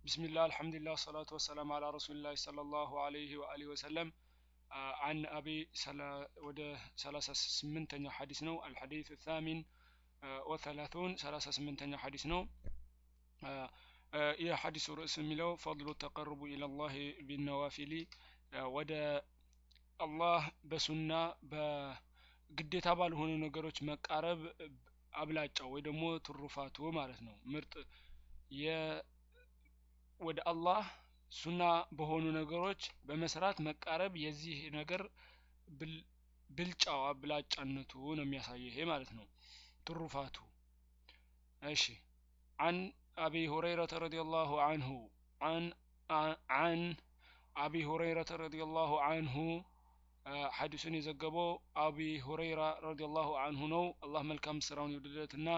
بسم الله الحمد لله والصلاة والسلام على رسول الله صلى الله عليه وآله وسلم. عن أبي وده 38 حديث نو الحديث الثامن وثلاثون 38 حديث نو. يا حديث رؤس ميلو فضل التقرب إلى الله بالنوافل وده الله بسنة بقديت بالهون نجاروش مقارب أبلاج أو دمو ترفات ومارس نو مرت ወደ አላህ ሱና በሆኑ ነገሮች በመስራት መቃረብ የዚህ ነገር ብልጫው አብላጫነቱ ነው የሚያሳየው ይሄ ማለት ነው ትሩፋቱ። እሺ عن أبي هريرة رضي الله عنه عن أبي هريرة رضي الله عنه حديثን የዘገበው أبي هريرة رضي الله عنه ነው። አላህ መልካም ስራውን ይወደደትና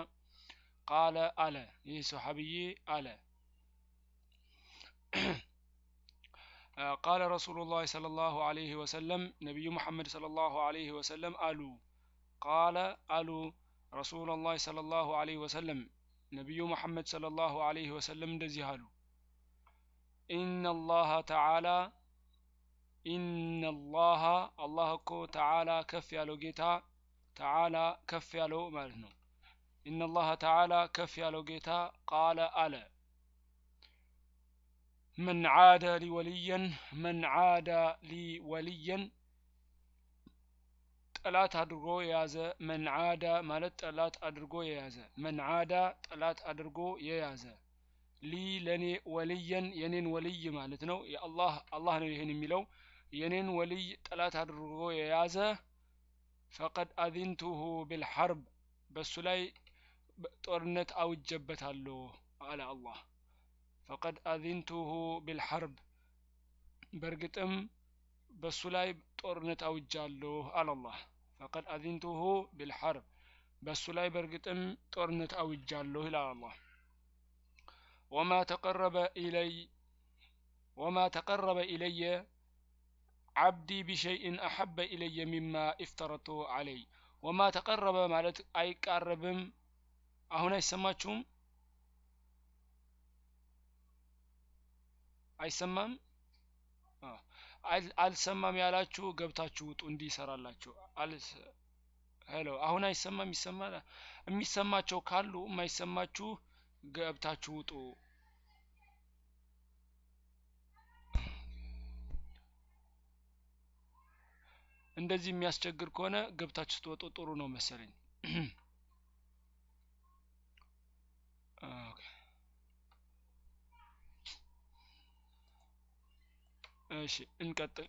قال على ይህ ሰሃቢይ አለ قال رسول الله صلى الله عليه وسلم نبي محمد صلى الله عليه وسلم قال رسول الله صلى الله عليه وسلم نبي محمد صلى الله عليه وسلم እንደዚህ አሉ إن الله تعالى الله እኮ تعالى ከፍ ያለው ጌታ تعالى ከፍ ያለው ማለት ነው إن الله تعالى ከፍ ያለው ጌታ قال على من عاد لي وليا ጠላት አድርጎ የያዘ من عاد ማለት ጠላት አድርጎ የያዘ من عاد ጠላት አድርጎ የያዘ لي ለኔ ወልየን የኔን ወልይ ማለት ነው አላህ ነው ይሄን የሚለው የኔን ወልይ ጠላት አድርጎ የያዘ فقد أذنته بالحرب በሱ ላይ ጦርነት አውጀበታለሁ አለ አላህ فقد أذنته بالحرب برقتم بسولاي طورنت أوجالو على الله فقد أذنته بالحرب بسولاي برقتم طورنت أوجالو إلى الله وما تقرب إلي عبدي بشيء أحب إلي مما افترضته عليه وما تقرب مالت أي قربم هنا يسمعكم አይሰማም አልሰማም ያላችሁ ገብታችሁ ውጡ እንዲሰራላችሁ ሄሎ አሁን አይሰማም ይሰማል የሚሰማቸው ካሉ የማይሰማችሁ ገብታችሁ ውጡ እንደዚህ የሚያስቸግር ከሆነ ገብታችሁ ትወጡ ጥሩ ነው መሰለኝ ኦኬ እሺ እንቀጥል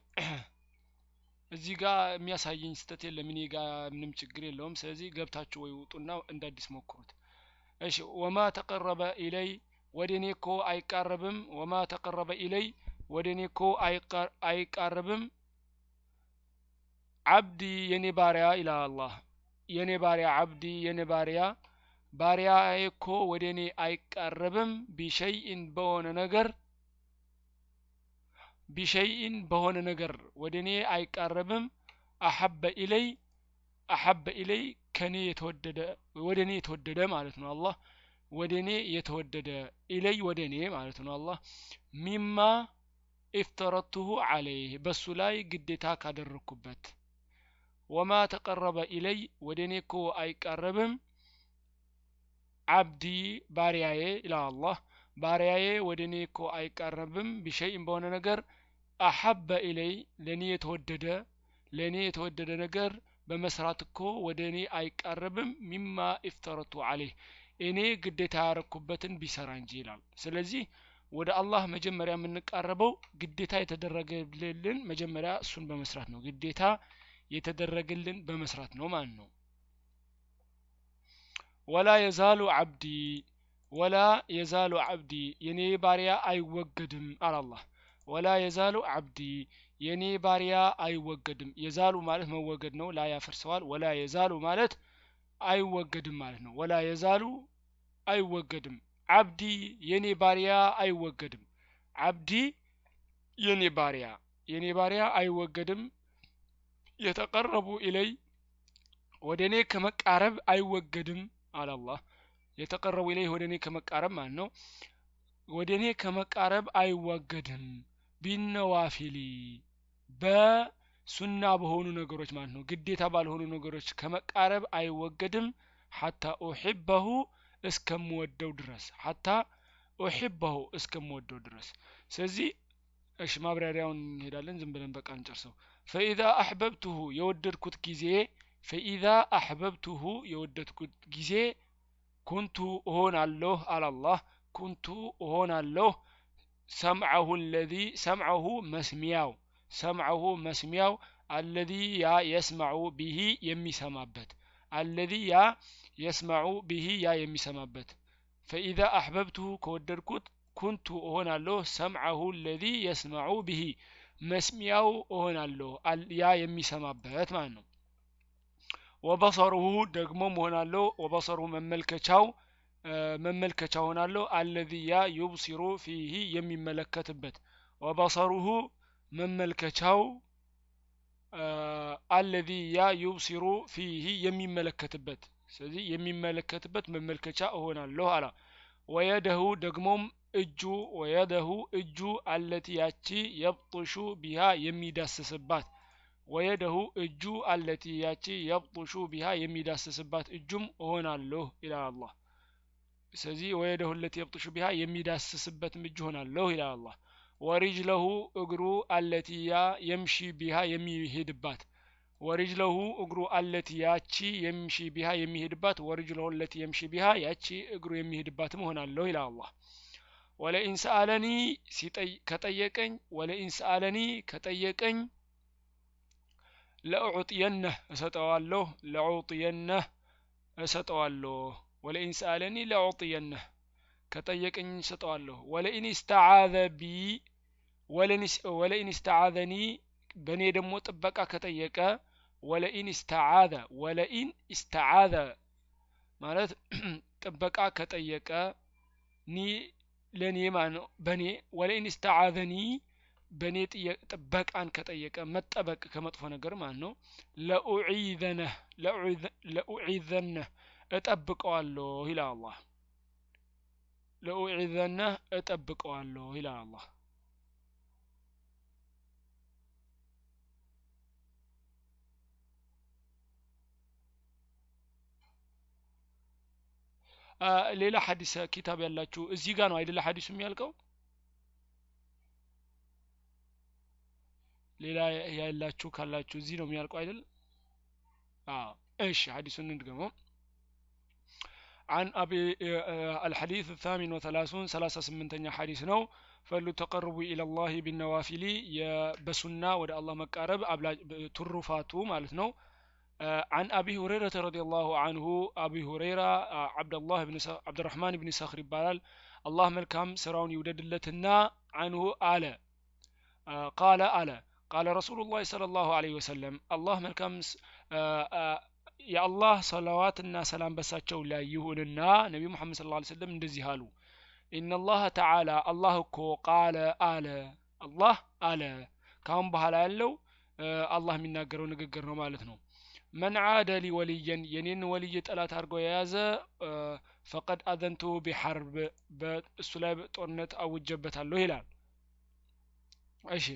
እዚህ ጋር የሚያሳየኝ ስተት የለም እኔ ጋር ምንም ችግር የለውም ስለዚህ ገብታችሁ ወይ ውጡና እንደ አዲስ ሞክሩት እሺ وما تقرب الي ወደኔኮ አይቃረብም وما تقرب الي ወደኔኮ አይቃረብም عبدي የኔ ባሪያ ኢላ አላህ የኔ ባሪያ عبدي የኔ ባሪያዬኮ ወደኔ አይቃረብም بشيء በሆነ ነገር بشيء بهون نجر ودني أي قربم أحب إلي كني يتودد ودني يتودد معناتنا الله ودني يتودد إلي ودني معناتنا الله مما افترضته عليه بس لا قديتا كادر ركبت وما تقرب إلي ودني كو أي قربم عبدي بارياي إلى الله بارياي ودني كو أي قربم بشيء بهون نجر أحب إلي لني يتودد نجر بمسراتكو ودني أي قربم مما افترضت عليه إني قديتا ركبتن بسرانجيلال سلازي ወደ አላህ መጀመሪያ የምንቀርበው ግዴታ የተደረገልን መጀመሪያ እሱን በመስራት ነው ግዴታ የተደረገልን በመስራት ነው ማለት ነው ولا يزال عبدي የኔ ባሪያ አይወገድም አላህ ولا يزال عبدي የኔ ባሪያ አይወገድም የዛሉ ማለት መወገድ ነው ላ ያፈርሰዋል ولا يزال ማለት አይወገድም ማለት ነው ولا يزال አይወገድም عبدي የኔ ባሪያ አይወገድም عبدي የኔ ባሪያ አይወገድም የተቀረቡ ኢለይ ወደኔ ከመቃረብ አይወገድም አለ አላህ የተቀረቡ ኢለይ ወደኔ ከመቃረብ ማለት ነው ወደኔ ከመቃረብ አይወገድም ቢነዋፊሊ በሱና በሆኑ ነገሮች ማለት ነው ግዴታ ባልሆኑ ነገሮች ከመቃረብ አይወገድም ሐታ ኡሂበሁ እስከምወደው ድረስ ሐታ ኡሂበሁ እስከምወደው ድረስ ስለዚህ እሺ ማብራሪያውን እንሄዳለን ዝም ብለን በቃ እንጨርሰው فإذا أحببته የወደድኩት ጊዜ فإذا أحببته የወደድኩት ጊዜ كنت እሆናለሁ على الله كنت እሆናለሁ سمعه መስሚያው الذي يسمع به የሚሰማበት الذي يسمع به የሚሰማበት فإذا أحببته ከወደድኩት كنت እሆናለሁ سمعه الذي يسمع به መስሚያው እሆናለሁ የሚሰማበት ማለት ነው وبصره ደግሞ እሆናለሁ وبصره መመልከቻው ሆናለሁ الذي يبصر فيه የሚመለከትበት وبصره መመልከቻው الذي يبصر فيه የሚመለከትበት ስለዚህ የሚመለከትበት መመልከቻ እሆናለሁ አላ ويده ደግሞም እጁ التي ያቺ يبطش بها የሚዳስስባት ويده እጁ التي ያቺ يبطش بها የሚዳስስባት እጁም እሆናለሁ ኢላ አላህ ስለዚህ ويده التي يبطش بها የሚዳስስበት እጁ እሆናለሁ ኢላ አላህ ورجله እግሩ التي يمشي بها የሚሄድባት ورجله እግሩ التي ያቺ يمشي بها የሚሄድባት ورجله التي يمشي بها ያቺ እግሩ የሚሄድባትም እሆናለሁ ኢላ አላህ ولئن سألني ከጠየቀኝ لأعطينه እሰጠዋለሁ ولئن سألني لأعطينه ከጠየቀኝ እሰጠዋለሁ ولئن استعاذني በኔ ደግሞ ጥበቃ ከጠየቀ ولئن استعاذ ማለት ጥበቃ ከጠየቀ ለኔ ማነው በኔ ولئن استعاذني በኔ ጥበቃን ከጠየቀ መጠበቅ ከመጥፎ ነገር ማለት ነው ለኡዒዘነ እጠብቀዋለሁ ይላል አላህ ለኡዒዘነ እጠብቀዋለሁ ይላል አላህ ሌላ ሐዲስ ኪታብ ያላችሁ እዚህ ጋር ነው አይደል ሐዲሱ የሚያልቀው ሌላ ያላችሁ ካላችሁ እዚህ ነው የሚያልቀው አይደል እሺ ሐዲሱን እንድገመው عن أبي الحديث 38 حديث ነው فلتقربوا إلى الله بالنوافل بسنة ود الله مقرب ترفاتو ማለት ነው عن أبي هريرة رضي الله عنه أبي هريرة عبد الرحمن بن صخر ይባላል الله መልካም ስራውን ይወደድለትና عنه قال رسول الله صلى الله عليه وسلم الله መልካም يا الله صلواتنا سلام በሳቸው ላይ ይሁንና ነብዩ መሐመድ ሰለላሁ ዐለይሂ ወሰለም እንደዚህ አሉ ان الله تعالى الله እኮ قال الله ካሁን በኋላ ያለው አላህ የሚናገረው ንግግር ነው ማለት ነው من عاد لي وليا የኔን ወልይ ጠላት አድርጎ የያዘ فقد اذنته بحرب በእሱ ላይ ጦርነት አውጀበታለሁ ይላል እሺ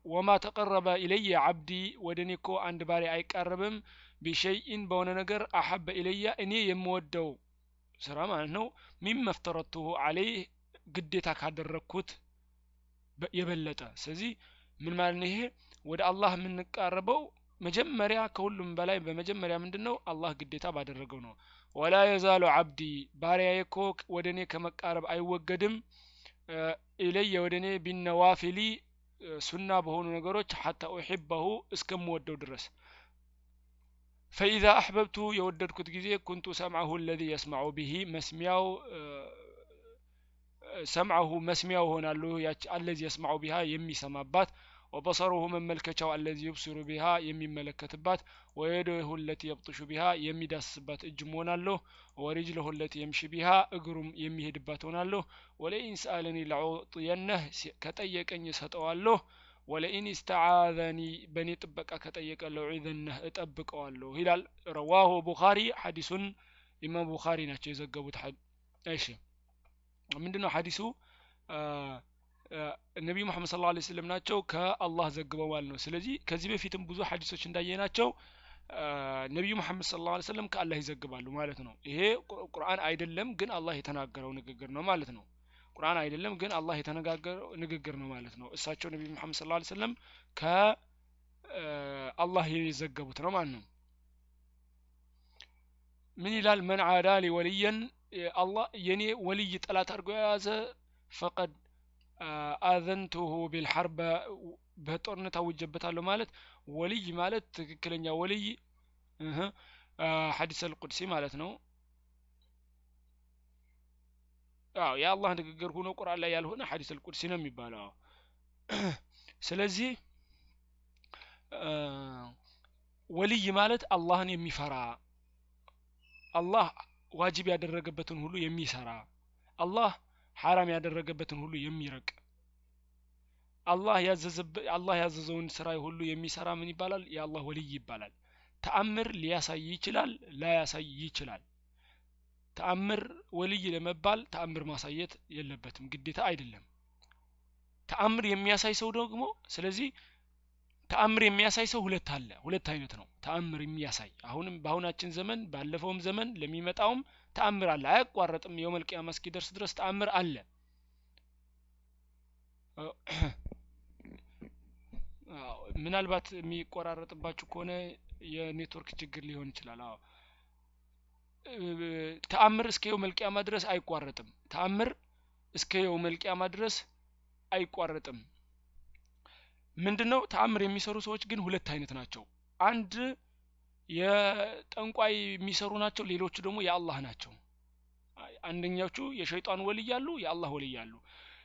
وما تقرب إلي عبدي ودنيكو عند باري أي قربم بشيء بون نجر أحب إلي إني يمودو سلام عنه مما افترضته عليه قديتك هذا الركوت يبلته سزي من معنيه ود الله من قربو مجمريا كلهم بلاي بمجمريا ምንድነው الله قديታ ባደረገው ነው ولا يزال عبدي ባሪያዬኮ ወደኔ ከመቃረብ አይወገድም إلي ودني بالنوافل سنة بهون ነገሮች حتى أحبه እስከምወደው ድረስ فإذا أحببته የወደድኩት ጊዜ كنت سمعه الذي يسمع به መስሚያው ሆናለሁ ያቺ الذي يسمع بها የሚሰማባት وبصره መመልከቻው الذي يبصر بها የሚመለከትባት ويده التي يبطش بها የሚዳስስባት እጅ ሆናለሁ ورجله التي يمشي بها እግሩም የሚሄድባት ሆናለሁ ولئن سألني لأعطينه ከጠየቀኝ እሰጠዋለሁ ولئن استعاذني بني ጥበቃ ከጠየቀ لأعيذنه እጠብቀዋለሁ ይላል رواه بخاري حديث ኢማም ቡኻሪ ናቸው የዘገቡት እሺ ምንድነው ሐዲሱ ነብዩ መሐመድ ሰለላሁ ዐለይሂ ወሰለም ናቸው ከአላህ ዘግበዋል ነው ስለዚህ ከዚህ በፊትም ብዙ ሐዲሶች እንዳየናቸው ነብዩ መሐመድ ሰለላሁ ዐለይሂ ወሰለም ከአላህ ይዘግባሉ ማለት ነው ይሄ ቁርአን አይደለም ግን አላህ የተናገረው ንግግር ነው ማለት ነው ቁርአን አይደለም ግን አላህ የተነጋገረው ንግግር ነው ማለት ነው እሳቸው ነብዩ መሐመድ ሰለላሁ ዐለይሂ ወሰለም ከአላህ የዘገቡት ነው ማለት ነው ምን ይላል من عادى لي وليا الله የኔ ወልይ ጠላት አድርጎ የያዘ فقد አዘንቱሁ بالحرب በጦርነት አውጀበታለሁ ማለት ወልይ ማለት ትክክለኛ ወልይ ሐዲስ አልቁድሲ ማለት ነው የአላህ ንግግር ሆኖ ቁርአን ላይ ያልሆነ ሐዲስ አልቁድሲ ነው የሚባለው ስለዚህ ወልይ ማለት አላህን የሚፈራ አላህ ዋጅብ ያደረገበትን ሁሉ የሚሰራ አላህ ሐራም ያደረገበትን ሁሉ የሚረቅ አላህ ያዘዘውን ስራ ሁሉ የሚሰራ ምን ይባላል የአላህ ወልይ ይባላል ተአምር ሊያሳይ ይችላል ላያሳይ ይችላል ተአምር ወልይ ለመባል ተአምር ማሳየት የለበትም ግዴታ አይደለም ተአምር የሚያሳይ ሰው ደግሞ ስለዚህ ተአምር የሚያሳይ ሰው ሁለት አይነት ነው ተአምር የሚያሳይ አሁንም በአሁናችን ዘመን ባለፈውም ዘመን ለሚመጣውም ተአምር አለ አያቋርጥም የውመል ቂያማ እስኪደርስ ድረስ ተአምር አለ ምናልባት የሚቆራረጥባችሁ ከሆነ የኔትወርክ ችግር ሊሆን ይችላል ተአምር እስከ የውመል ቂያማ ድረስ አይቋረጥም ተአምር እስከ የውመል ቂያማ ድረስ አይቋረጥም ምንድነው ተአምር የሚሰሩ ሰዎች ግን ሁለት አይነት ናቸው አንድ የጠንቋይ የሚሰሩ ናቸው ሌሎቹ ደግሞ የአላህ ናቸው አንደኛዎቹ የሸይጣን ወልይ ያሉ የአላህ ወልይ ያሉ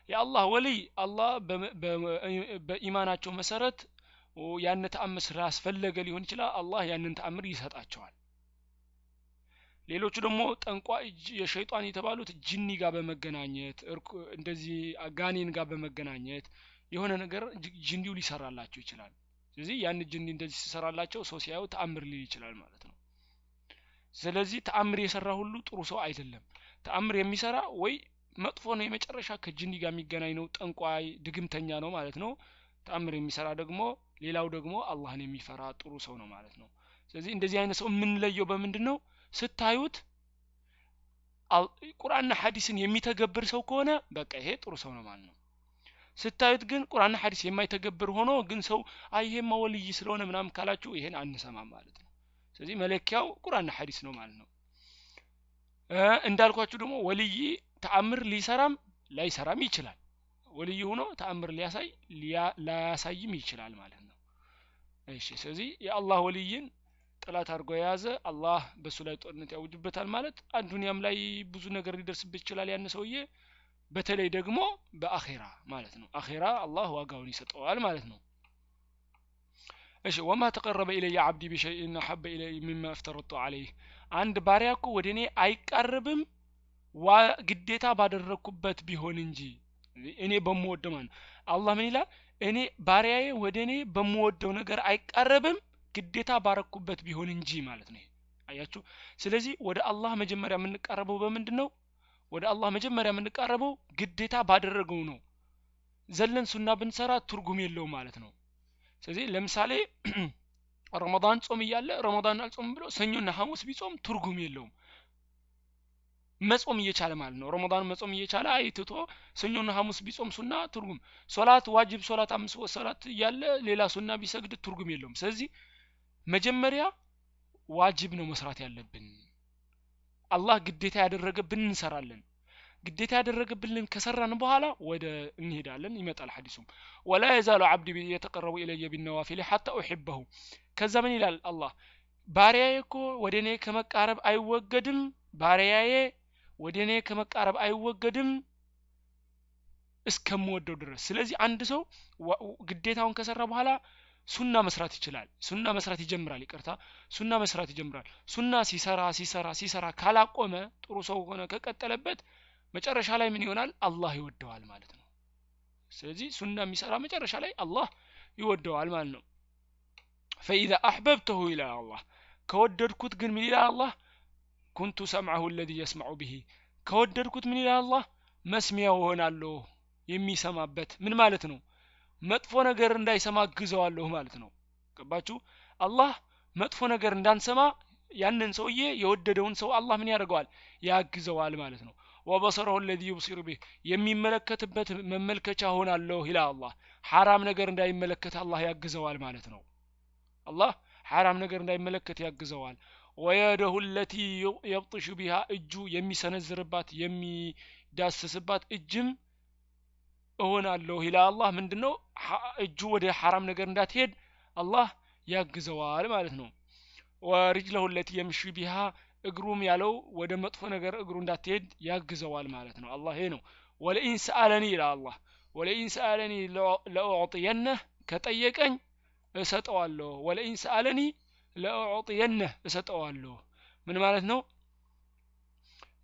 የአላህ ወልይ አላህ በኢማናቸው መሰረት ያን ተአምር ስላስፈለገ ሊሆን ይችላል አላህ ያንን ተአምር ይሰጣቸዋል ሌሎቹ ደግሞ ጠንቋይ የሸይጣን የተባሉት ጂኒ ጋር በመገናኘት እንደዚህ ጋኔን ጋር በመገናኘት የሆነ ነገር ጂኒው ሊሰራላቸው ይችላል ስለዚህ ያን ጂኒ እንደዚህ ሲሰራላቸው ሰው ሲያዩ ተአምር ሊል ይችላል ማለት ነው ስለዚህ ተአምር የሰራ ሁሉ ጥሩ ሰው አይደለም ተአምር የሚሰራ ወይ መጥፎ ነው የመጨረሻ ከጂኒ ጋር የሚገናኝ ነው ጠንቋይ ድግምተኛ ነው ማለት ነው ተአምር የሚሰራ ደግሞ ሌላው ደግሞ አላህን የሚፈራ ጥሩ ሰው ነው ማለት ነው ስለዚህ እንደዚህ አይነት ሰው ምን ለየው በምንድነው ስታዩት ቁርአንና ሐዲስን የሚተገብር ሰው ከሆነ በቃ ይሄ ጥሩ ሰው ነው ማለት ነው ስታዩት ግን ቁርአንና ሐዲስ የማይተገብር ሆኖ ግን ሰው አይሄማ ወልይ ስለሆነ ምናም ካላችሁ ይሄን አንሰማም ማለት ነው ስለዚህ መለኪያው ቁርአንና ሐዲስ ነው ማለት ነው እንዳልኳችሁ ደግሞ ወልይ ተአምር ሊሰራም ላይሰራም ይችላል ወልይ ሆኖ ተአምር ላያሳይም ይችላል ማለት ነው እሺ ስለዚህ የአላህ ወልይን ጠላት አድርጎ የያዘ አላህ በሱ ላይ ጦርነት ያውጅበታል ማለት ዱንያም ላይ ብዙ ነገር ሊደርስበት ይችላል ያን ሰውዬ በተለይ ደግሞ በአኺራ ማለት ነው አኺራ አላህ ዋጋውን ይሰጠዋል ማለት ነው እሺ وما تقرب الي عبدي بشيء احب الي مما افترضت عليه አንድ ባሪያኩ ወደኔ አይቀርብም ግዴታ ባደረኩበት ቢሆን እንጂ እኔ በመወደው ማለት አላህ ምን ይላል እኔ ባሪያዬ ወደኔ በመወደው ነገር አይቀርብም ግዴታ ባረኩበት ቢሆን እንጂ ማለት ነው አያችሁ ስለዚህ ወደ አላህ መጀመሪያ የምንቀርበው በምንድነው ወደ አላህ መጀመሪያ የምንቀርበው ግዴታ ባደረገው ነው ዘለን ሱና ብንሰራ ትርጉም የለው ማለት ነው ስለዚህ ለምሳሌ ረመዳን ጾም ይያለ ረመዳን አልጾም ብሎ ሰኞና ሐሙስ ቢጾም ትርጉም የለውም መጾም እየቻለ ማለት ነው ረመዳን መጾም እየቻለ አይትቶ ሰኞና ሐሙስ ቢጾም ሱና ትርጉም ሶላት ዋጅብ ሶላት አምስት ሶላት ያለ ሌላ ሱና ቢሰግድ ትርጉም የለውም ስለዚህ መጀመሪያ ዋጅብ ነው መስራት ያለብን አላህ ግዴታ ያደረገብን እንሰራለን ግዴታ ያደረገብልን ከሰራን በኋላ ወደ እንሄዳለን ይመጣል ሐዲሱም ولا يزال عبدي يتقرب الي بالنوافل حتى احبه ከዛ ምን ይላል አላህ ባሪያዬ እኮ ወደኔ ከመቃረብ አይወገድም ባሪያዬ ወደኔ ከመቃረብ አይወገድም እስከምወደው ድረስ ስለዚህ አንድ ሰው ግዴታውን ከሰራ በኋላ ሱና መስራት ይችላል ሱና መስራት ይጀምራል ይቅርታ ሱና መስራት ይጀምራል ሱና ሲሰራ ካላቆመ ጥሩ ሰው ሆነ ከቀጠለበት መጨረሻ ላይ ምን ይሆናል አላህ ይወደዋል ማለት ነው ስለዚህ ሱና የሚሰራ መጨረሻ ላይ አላህ ይወደዋል ማለት ነው فاذا احببته الى الله ከወደድኩት ግን ምን ይላል አላህ ኩንቱ ሰምዐሁ الذي يسمع به ከወደድኩት ምን ይላል አላህ መስሚያው ሆናለሁ የሚሰማበት ምን ማለት ነው መጥፎ ነገር እንዳይሰማ ግዘዋለሁ ማለት ነው ገባችሁ አላህ መጥፎ ነገር እንዳንሰማ ያንን ሰውዬ የወደደውን ሰው አላህ ምን ያደርገዋል ያግዘዋል ማለት ነው ወበሰረሁ الذي يبصر به የሚመለከትበት መመልከቻ ሆናለሁ ይላል አላህ ሐራም ነገር እንዳይመለከት አላህ ያግዘዋል ማለት ነው አላህ ሐራም ነገር እንዳይመለከት ያግዘዋል ወየደሁ التي يبطش بها እጁ የሚሰነዝርባት የሚዳስስባት እጅም እሆናለሁ ይላል አላህ ምንድነው እጁ ወደ ሐራም ነገር እንዳትሄድ አላህ ያግዘዋል ማለት ነው ወሪጅለሁ التي يمشي بها እግሩም ያለው ወደ መጥፎ ነገር እግሩ እንዳትሄድ ያግዘዋል ማለት ነው አላህ ይሄ ነው ወለኢን ሰአለኒ ይላል አላህ ወለኢን ሰአለኒ ለኡዕጢየነህ ከጠየቀኝ እሰጠዋለሁ ወለኢን ሰአለኒ ለኡዕጢየነህ እሰጠዋለሁ ምን ማለት ነው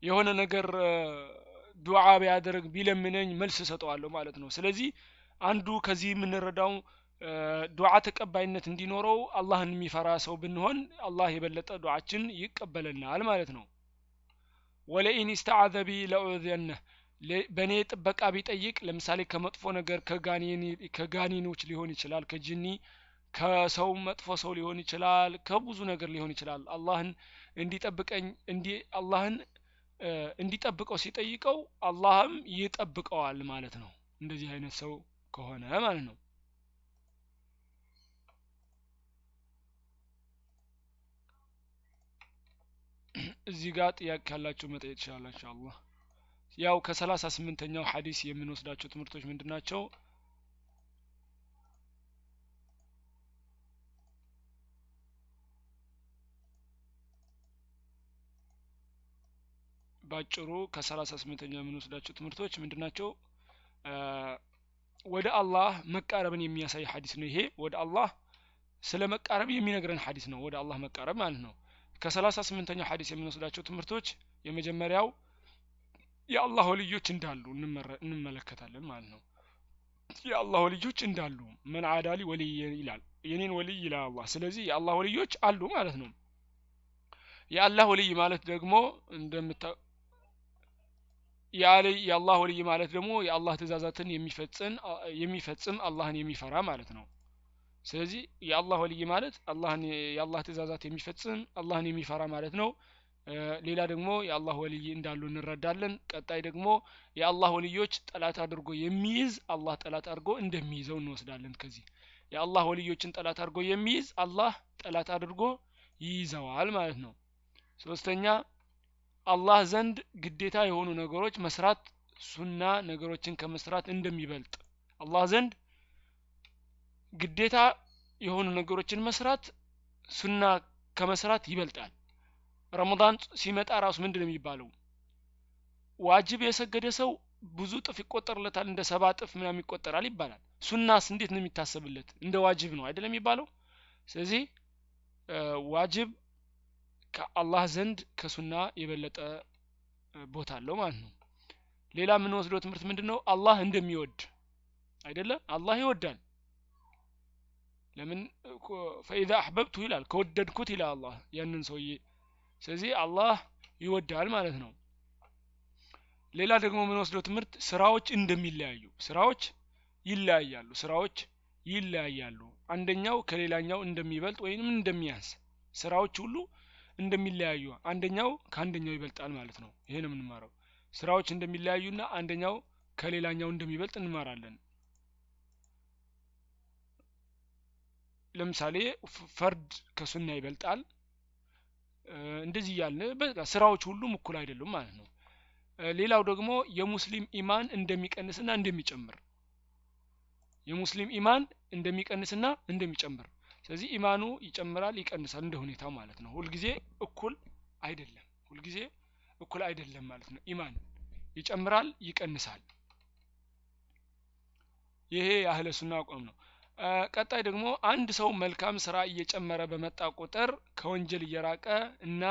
የሆነ ነገር ዱዓ ቢያደርግ ቢለምነኝ መልስ እሰጠዋለሁ ማለት ነው ስለዚህ አንዱ ከዚህ የምንረዳው ዱዓ ተቀባይነት እንዲኖረው አላህን የሚፈራ ሰው ብንሆን አላህ የበለጠ ዱዓችን ይቀበለናል ማለት ነው ወለኢን استعاذ بي لأعوذنه በኔ ጥበቃ ቢጠይቅ ለምሳሌ ከመጥፎ ነገር ከጋኒኖች ሊሆን ይችላል ከጂኒ ከሰው መጥፎ ሰው ሊሆን ይችላል ከብዙ ነገር ሊሆን ይችላል አላህን እንዲጠብቀኝ አላህን እንዲጠብቀው ሲጠይቀው አላህም ይጠብቀዋል ማለት ነው እንደዚህ አይነት ሰው ከሆነ ማለት ነው እዚህ ጋር ጥያቄ ካላችሁ መጠየቅ ይችላል ኢንሻአላህ ያው ከ38ኛው ሐዲስ የምንወስዳቸው ትምህርቶች ምንድናቸው ባጭሩ ከ38ኛው የምንወስዳቸው ትምህርቶች ምንድናቸው ወደ አላህ መቃረብን የሚያሳይ ሐዲስ ነው ይሄ ወደ አላህ ስለ መቃረብ የሚነግረን ሐዲስ ነው ወደ አላህ መቃረብ ማለት ነው ከ38ኛው ሐዲስ የምንወስዳቸው ትምህርቶች የመጀመሪያው የአላህ ወልዮች እንዳሉ እንመለከታለን ማለት ነው የአላህ ወልዮች እንዳሉ من عادى لي وليا ይላል የኔን ወልይ ይላል አላህ ስለዚህ የአላህ ወልዮች አሉ ማለት ነው የአላህ ወልይ ማለት ደግሞ የአላህ ወልይ ማለት ደግሞ የአላህ ትእዛዛትን የሚፈጽም አላህን የሚፈራ ማለት ነው ስለዚህ የአላህ ወልይ ማለት አላህን የአላህ ትእዛዛት የሚፈጽም አላህን የሚፈራ ማለት ነው ሌላ ደግሞ የአላህ ወልይ እንዳሉ እንረዳለን ቀጣይ ደግሞ የአላህ ወልዮች ጠላት አድርጎ የሚይዝ አላህ ጠላት አድርጎ እንደሚይዘው እንወስዳለን ከዚህ የአላህ ወልዮችን ጠላት አድርጎ የሚይዝ አላህ ጠላት አድርጎ ይይዘዋል ማለት ነው ሶስተኛ አላህ ዘንድ ግዴታ የሆኑ ነገሮች መስራት ሱና ነገሮችን ከመስራት እንደሚበልጥ አላህ ዘንድ ግዴታ የሆኑ ነገሮችን መስራት ሱና ከመስራት ይበልጣል ረመዳን ሲመጣ ራሱ ምንድነው የሚባለው ዋጅብ የሰገደ ሰው ብዙ ጥፍ ይቆጠርለታል እንደ 7 ጥፍ ምናምን ይቆጠራል ይባላል ሱናስ እንዴት ነው የሚታሰብለት እንደ ዋጅብ ነው አይደለም የሚባለው ስለዚህ ዋጅብ ከአላህ ዘንድ ከሱና የበለጠ ቦታ አለው ማለት ነው ሌላ ምን ወስዶ ትምህርት ምንድነው አላህ እንደሚወድ አይደለ አላህ ይወዳል ለምን فاذا احببت ይላል ከወደድኩት ይላል አላህ ያንን ሰውዬ ስለዚህ አላህ ይወዳል ማለት ነው ሌላ ደግሞ ምን ወስዶ ትምህርት ስራዎች እንደሚለያዩ ስራዎች ይለያያሉ አንደኛው ከሌላኛው እንደሚበልጥ ወይንም እንደሚያንስ ስራዎች ሁሉ እንደሚለያዩ አንደኛው ከአንደኛው ይበልጣል ማለት ነው ይሄን የምንማረው ስራዎች እንደሚለያዩና አንደኛው ከሌላኛው እንደሚበልጥ እንማራለን ለምሳሌ ፈርድ ከሱና ይበልጣል እንደዚህ ያለ በቃ ስራዎች ሁሉም እኩል አይደሉም ማለት ነው ሌላው ደግሞ የሙስሊም ኢማን እንደሚቀንስና እንደሚጨምር ስለዚህ ኢማኑ ይጨምራል ይቀንሳል እንደ ሁኔታው ማለት ነው ሁልጊዜ እኩል አይደለም ማለት ነው ኢማን ይጨምራል ይቀንሳል ይሄ የአህለ ሱና አቋም ነው ቀጣይ ደግሞ አንድ ሰው መልካም ስራ እየጨመረ በመጣ ቁጥር ከወንጀል እየራቀ እና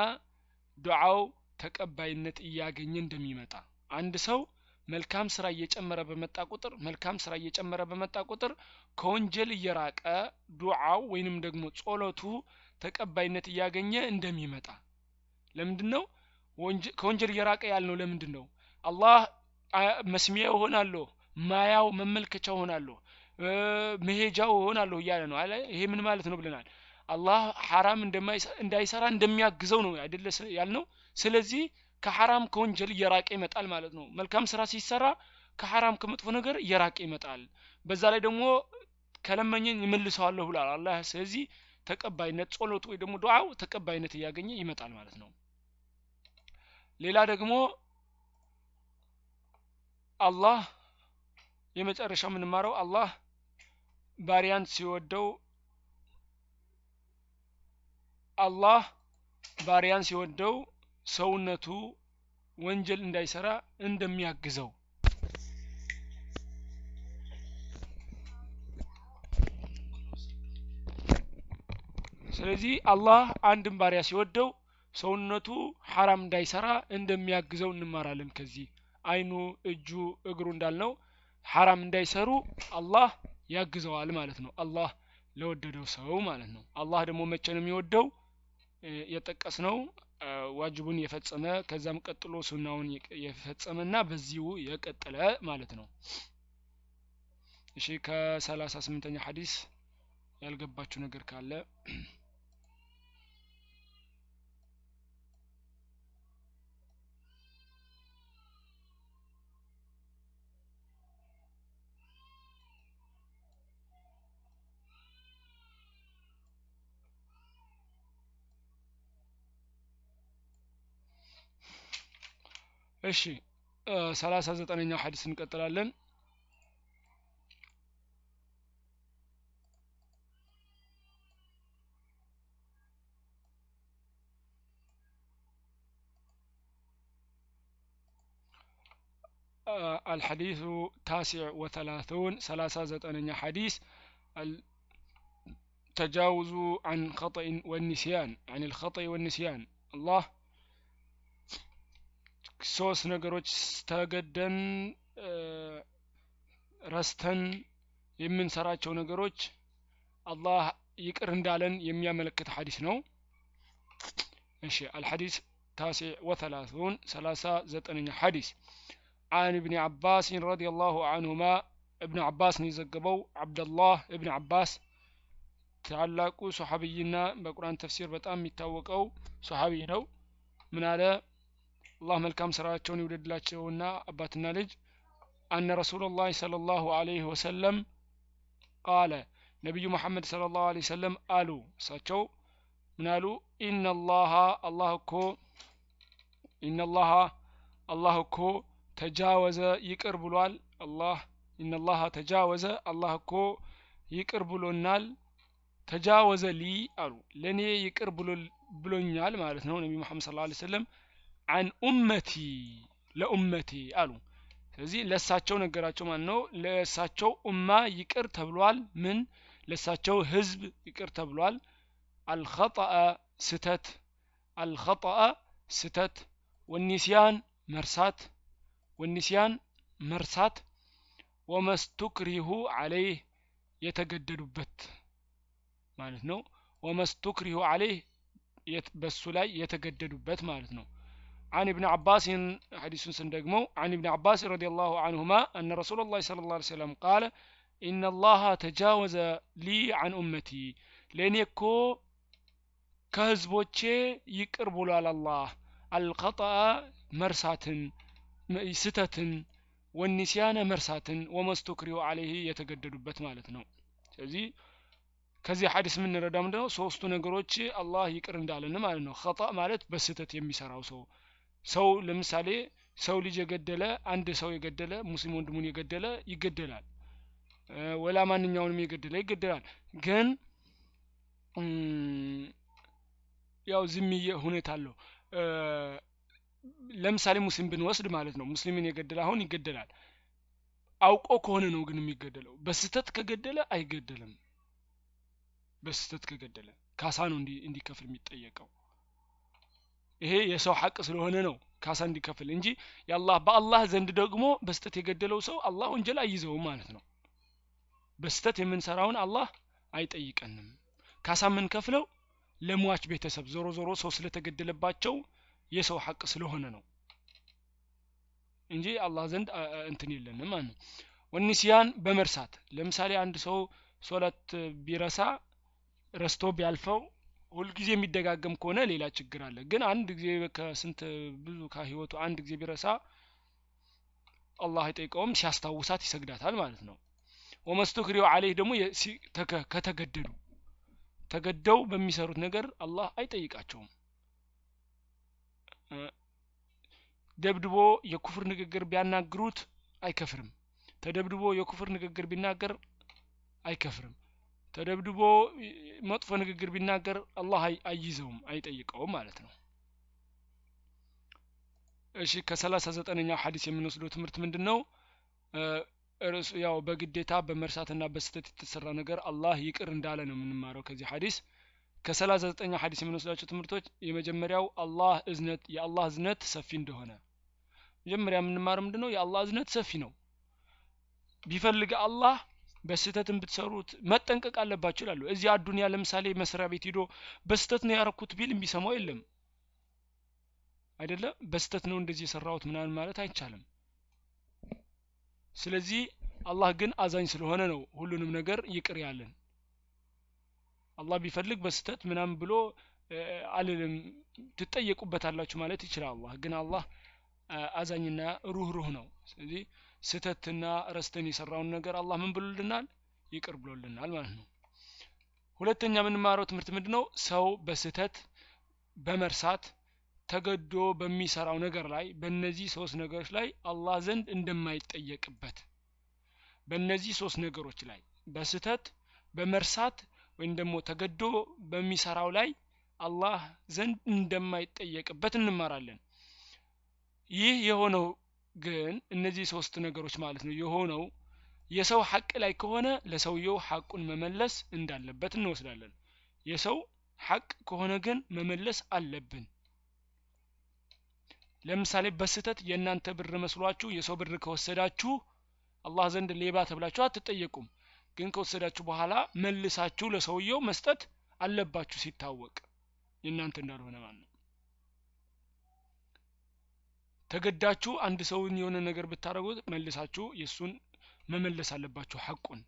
ዱዓው ተቀባይነት እያገኘ እንደሚመጣ አንድ ሰው መልካም ስራ እየጨመረ በመጣ ቁጥር ከወንጀል እየራቀ ዱዓው ወይንም ደግሞ ጸሎቱ ተቀባይነት እያገኘ እንደሚመጣ ለምንድነው ከወንጀል የራቀ ያልነው ለምንድነው? አላህ መስሚያው ሆናለሁ ማያው መመልከቻው ሆናለሁ መሄጃው ሆናለሁ እያለ ነው አለ። ይሄ ምን ማለት ነው ብለናል? አላህ ሐራም እንዳይሰራ እንደሚያግዘው ነው አይደለ ያልነው። ስለዚህ ከሐራም ከወንጀል እየራቀ ይመጣል ማለት ነው። መልካም ስራ ሲሰራ ከሐራም ከመጥፎ ነገር እየራቀ ይመጣል። በዛ ላይ ደግሞ ከለመኘኝ ይመልሰዋለሁ ብሏል አላህ። ስለዚህ ተቀባይነት ጸሎት ወይ ደግሞ ዱዓው ተቀባይነት እያገኘ ይመጣል ማለት ነው። ሌላ ደግሞ አላህ የመጨረሻው የምንማረው አላህ ባሪያን ሲወደው አላህ ባሪያን ሲወደው ሰውነቱ ወንጀል እንዳይሰራ እንደሚያግዘው። ስለዚህ አላህ አንድን ባሪያ ሲወደው ሰውነቱ ሐራም እንዳይሰራ እንደሚያግዘው እንማራለን። ከዚህ አይኑ እጁ እግሩ እንዳልነው ሐራም እንዳይሰሩ አላህ ያግዘዋል ማለት ነው። አላህ ለወደደው ሰው ማለት ነው። አላህ ደግሞ መቼ ነው የሚወደው? የጠቀስነው ዋጅቡን የፈጸመ ከዛም ቀጥሎ ሱናውን የፈጸመና በዚሁ የቀጠለ ማለት ነው። እሺ ከ38ኛ ሐዲስ ያልገባችሁ ነገር ካለ እሺ 39ኛው ሐዲስ እንቀጥላለን። الحديث 39 39ኛ ሐዲስ التجاوز عن خطأ والنسيان عن الخطأ والنسيان الله ሶስት ነገሮች ተገደን ረስተን የምንሰራቸው ነገሮች አላህ ይቅር እንዳለን የሚያመለክት ሐዲስ ነው። እሺ الحديث 39 39ኛ ሐዲስ عن ابن عباس رضي الله عنهما ابن عباس يزغبው عبدالله ابن عباس ታላቁ ሱሐቢይና በቁርአን ተፍሲር በጣም የሚታወቀው ሱሐቢ ነው። ምን አለ? አላህ መልካም ስራቸውን ይወደድላቸውና አባትና ልጅ አነ ረሱላህ ሰለላሁ ዐለይሂ ወሰለም ቃለ ነብዩ መሐመድ ሰለላሁ ዐለይሂ ወሰለም አሉ። እሳቸው ምን አሉ? ኢነላህ አላህ እኮ ተጃወዘ ይቅር ብሏል። አላህ ኢነላህ ተጃወዘ አላህ እኮ ይቅር ብሎናል። ተጃወዘ ሊ አሉ ለኔ ይቅር ብሎኛል ማለት ነው ነብዩ መሐመድ ሰለላሁ ዐለይሂ ወሰለም عن أمتي لأمتي አሉ። ስለዚህ ለሳቸው ነገራቸው ማለት ነው። ለሳቸው ኡማ ይቅር ተብሏል። ምን ለሳቸው ህዝብ ይቅር ተብሏል። الخطأ ስተት الخطأ ስተት والنسيان መርሳት ወመስተክሪሁ عليه የተገደዱበት ማለት ነው። ወመስተክሪሁ عليه በሱ ላይ የተገደዱበት ማለት ነው። عن ابن عباس حديث سندقمو عن ابن عباس رضي الله عنهما أن رسول الله صلى الله عليه وسلم قال إن الله تجاوز لي عن أمتي لأنكو كهزبوتشي يقربوا على الله الخطأ مرسات ستة والنسيان مرسات وما استكرهوا عليه يتجددوا مالتنا ስለዚህ ከዚህ ሐዲስ ምን እንረዳው ምንድነው? ሶስቱ ነገሮች አላህ ይቅር እንዳለን ማለት ነው። ኸጣ ማለት በስተት የሚሰራው ሰው ለምሳሌ ሰው ልጅ የገደለ አንድ ሰው የገደለ ሙስሊም ወንድሙን የገደለ ይገደላል። ወላ ማንኛውንም የገደለ ይገደላል። ግን ያው ዝምዬ ሁኔታ አለው። ለምሳሌ ሙስሊም ብንወስድ ማለት ነው። ሙስሊምን የገደለ አሁን ይገደላል። አውቆ ከሆነ ነው ግን የሚገደለው። በስተት ከገደለ አይገደልም። በስተት ከገደለ ካሳ ነው እንዲከፍል የሚጠየቀው። ይሄ የሰው ሐቅ ስለሆነ ነው ካሳ እንዲከፍል እንጂ በአላህ ዘንድ ደግሞ በስተት የገደለው ሰው አላህ ወንጀል አይዘውም ማለት ነው። በስተት የምንሰራውን አላህ አይጠይቀንም። ካሳ የምንከፍለው ለሟች ቤተሰብ ዞሮ ሰው ስለተገደለባቸው የሰው ሐቅ ስለሆነ ነው እንጂ አላህ ዘንድ እንትን የለንም ማለት ነው። ወንሲያን በመርሳት ለምሳሌ አንድ ሰው ሶላት ቢረሳ ረስቶ ቢያልፈው ሁልጊዜ የሚደጋገም ከሆነ ሌላ ችግር አለ። ግን አንድ ጊዜ ከስንት ብዙ ከህይወቱ አንድ ጊዜ ቢረሳ አላህ አይጠይቀውም፣ ሲያስታውሳት ይሰግዳታል ማለት ነው። ወመስተክሪው አለይህ ደግሞ ከተገደዱ ተገደው በሚሰሩት ነገር አላህ አይጠይቃቸውም። ደብድቦ የኩፍር ንግግር ቢያናግሩት አይከፍርም። ተደብድቦ የኩፍር ንግግር ቢናገር አይከፍርም። ተደብድቦ መጥፎ ንግግር ቢናገር አላህ አይይዘውም፣ አይጠይቀውም ማለት ነው። እሺ ከ39ኛው ሐዲስ የምንወስደው ትምህርት ምንድነው? ያው በግዴታ በመርሳትና በስተት የተሰራ ነገር አላህ ይቅር እንዳለ ነው የምንማረው ከዚህ ሐዲስ። ከ39ኛው ሐዲስ የምንወስዳቸው ትምህርቶች የመጀመሪያው የአላህ እዝነት ሰፊ እንደሆነ መጀመሪያ የምንማረው ምንድነው? የአላህ እዝነት ሰፊ ነው። ቢፈልግ አላህ በስተትም ብትሰሩት መጠንቀቅ አለባችሁ ይላሉ። እዚህ አዱንያ ለምሳሌ መስሪያ ቤት ሄዶ በስተት ነው ያረኩት ቢል የሚሰማው የለም አይደለ? በስተት ነው እንደዚህ የሰራሁት ምናምን ማለት አይቻልም። ስለዚህ አላህ ግን አዛኝ ስለሆነ ነው ሁሉንም ነገር ይቅር ያለን። አላህ ቢፈልግ በስተት ምናምን ብሎ አልልም ትጠየቁበታላችሁ ማለት ይችላል። አላህ ግን አላህ አዛኝና ሩህሩህ ነው። ስለዚህ ስተትና ረስተን የሰራውን ነገር አላህ ምን ብሎልናል? ይቅር ብሎልናል ማለት ነው። ሁለተኛ የምንማረው ትምህርት ምንድነው? ሰው በስተት በመርሳት ተገዶ በሚሰራው ነገር ላይ በእነዚህ ሶስት ነገሮች ላይ አላህ ዘንድ እንደማይጠየቅበት። በእነዚህ ሶስት ነገሮች ላይ በስተት በመርሳት ወይም ደግሞ ተገዶ በሚሰራው ላይ አላህ ዘንድ እንደማይጠየቅበት እንማራለን። ይህ የሆነው ግን እነዚህ ሶስት ነገሮች ማለት ነው የሆነው የሰው ሐቅ ላይ ከሆነ ለሰውየው ሐቁን መመለስ እንዳለበት እንወስዳለን። የሰው ሐቅ ከሆነ ግን መመለስ አለብን። ለምሳሌ በስተት የእናንተ ብር መስሏችሁ የሰው ብር ከወሰዳችሁ አላህ ዘንድ ሌባ ተብላችሁ አትጠየቁም። ግን ከወሰዳችሁ በኋላ መልሳችሁ ለሰውየው መስጠት አለባችሁ ሲታወቅ የእናንተ እንዳልሆነ ማለት ነው። ተገዳችሁ አንድ ሰውን የሆነ ነገር ብታረጉት መልሳችሁ የሱን መመለስ አለባችሁ ሐቁን።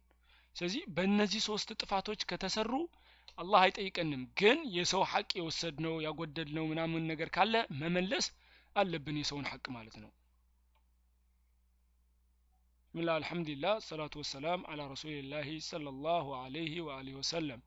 ስለዚህ በእነዚህ ሶስት ጥፋቶች ከተሰሩ አላህ አይጠይቀንም። ግን የሰው ሐቅ የወሰድነው ያጎደልነው ምናምን ነገር ካለ መመለስ አለብን የሰውን ሐቅ ማለት ነው። ብስሚላህ አልሐምዱሊላህ ሰላቱ ወሰላም አላ ረሱሊላህ ሰለላሁ ዐለይሂ ወአሊሂ ወሰለም